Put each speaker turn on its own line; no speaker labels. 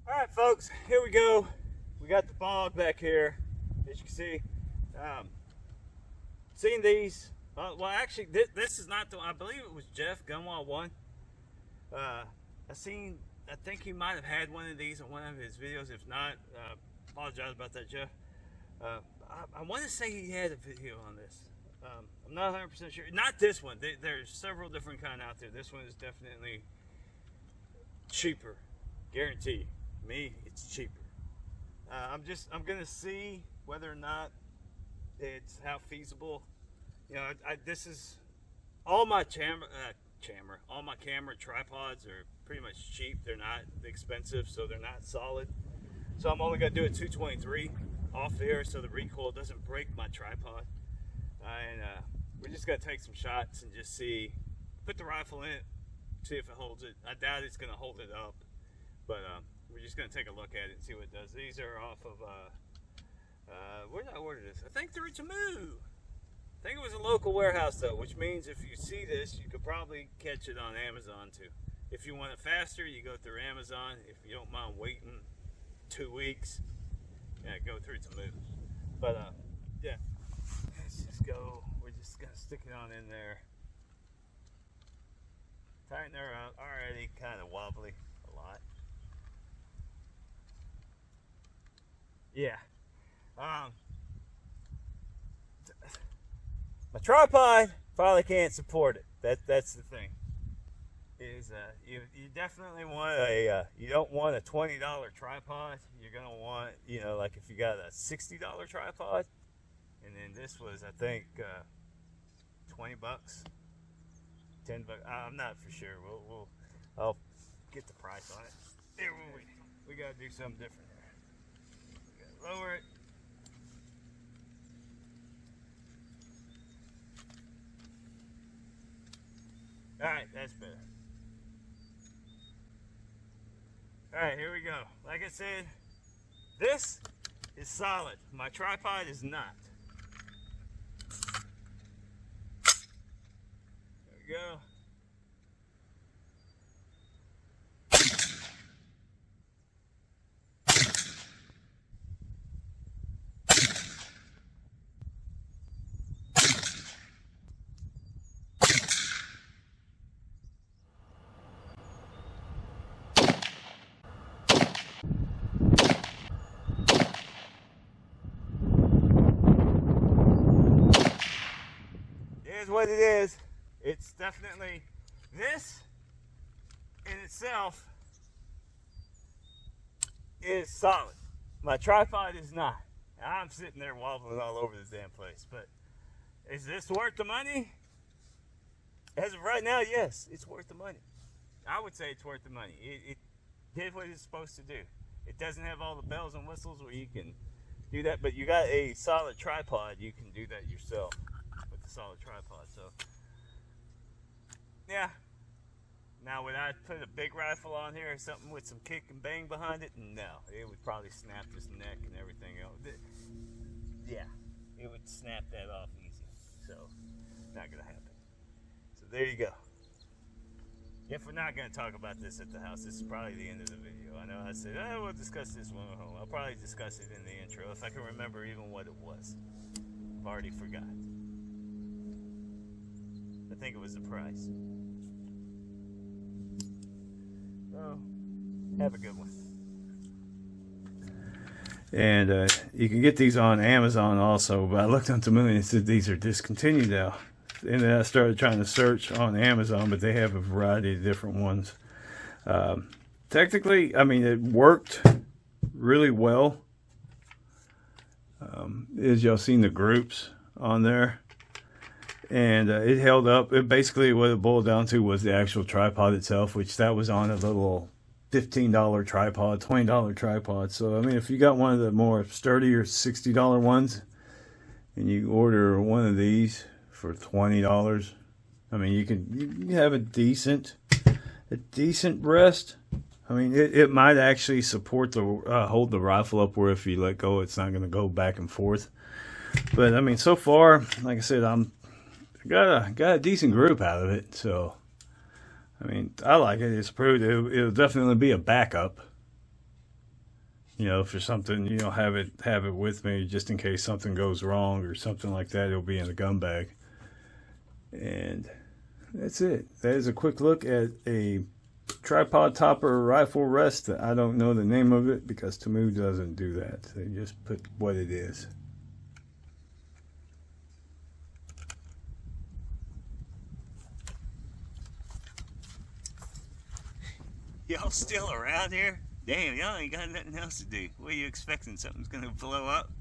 Alright folks, here we go. We got the bog back here, as you can see. Seeing these, well actually this is not the, I believe it was Jeff, Gunwall 1. I think he might have had one of these in one of his videos. If not, apologize about that, Jeff. I want to say he had a video on this. I'm not 100% sure. Not this one. There's several different kind out there. This one is definitely cheaper, guaranteed. Me, it's cheaper. I'm gonna see whether or not it's how feasible. You know, this is all my all my camera tripods are pretty much cheap. They're not expensive, so they're not solid. So I'm only gonna do a 223 off here, so the recoil doesn't break my tripod. And we're just gonna take some shots and just see, put the rifle in it, see if it holds it. I doubt it's gonna hold it up, but we're just gonna take a look at it and see what it does. These are off of where did I order this? I think through Tamu. I think it was a local warehouse though, which means if you see this, you could probably catch it on Amazon too. If you want it faster, you go through Amazon. If you don't mind waiting 2 weeks, yeah, go through Tamu. But yeah, let's just go. We're just gonna stick it on in there. Tighten her up. Already kind of wobbly a lot. Yeah. My tripod probably can't support it. That's the thing. Is you definitely want a you don't want a $20 tripod. You're gonna want, you know, like if you got a $60 tripod, and then this was, I think, 20 bucks, 10 bucks. I'm not for sure. I'll get the price on it. There we gotta do something different here. We gotta lower it. Alright, that's better. Alright, here we go. Like I said, this is solid. My tripod is not. There we go. Is what it is. It's definitely, this in itself is solid. My tripod is not. I'm sitting there wobbling all over the damn place. But is this worth the money? As of right now, yes, it's worth the money. I would say it's worth the money. It did what it's supposed to do. It doesn't have all the bells and whistles where you can do that, but you got a solid tripod, you can do that yourself. Solid tripod. So yeah, now would I put a big rifle on here or something with some kick and bang behind it? No, it would probably snap his neck and everything else. Yeah, it would snap that off easy, so not gonna happen. So there you go. If we're not gonna talk about this at the house, this is probably the end of the video. I know I said, oh, we'll discuss this one at home. I'll probably discuss it in the intro if I can remember even what it was. I've already forgot. I think it was the price. So, have a good one. And you can get these on Amazon also, but I looked on Tamu and it said these are discontinued now. And then I started trying to search on Amazon, but they have a variety of different ones. Technically, I mean, it worked really well. As y'all seen the groups on there. And it held up. It basically, what it boiled down to was the actual tripod itself, which that was on a little $15 tripod, $20 tripod. So I mean, if you got one of the more sturdier $60 ones, and you order one of these for $20, I mean, you can have a decent rest. I mean, it might actually support the hold the rifle up where if you let go, it's not going to go back and forth. But I mean, so far, like I said, got a decent group out of it, so I mean, I like it. It's proved it'll definitely be a backup.
You know, for something, you know, have it with me just in case something goes wrong or something like that. It'll be in the gun bag. And that's it. That is a quick look at a tripod topper rifle rest. I don't know the name of it because Temu doesn't do that. They just put what it is.
Y'all still around here? Damn, y'all ain't got nothing else to do. What are you expecting? Something's gonna blow up?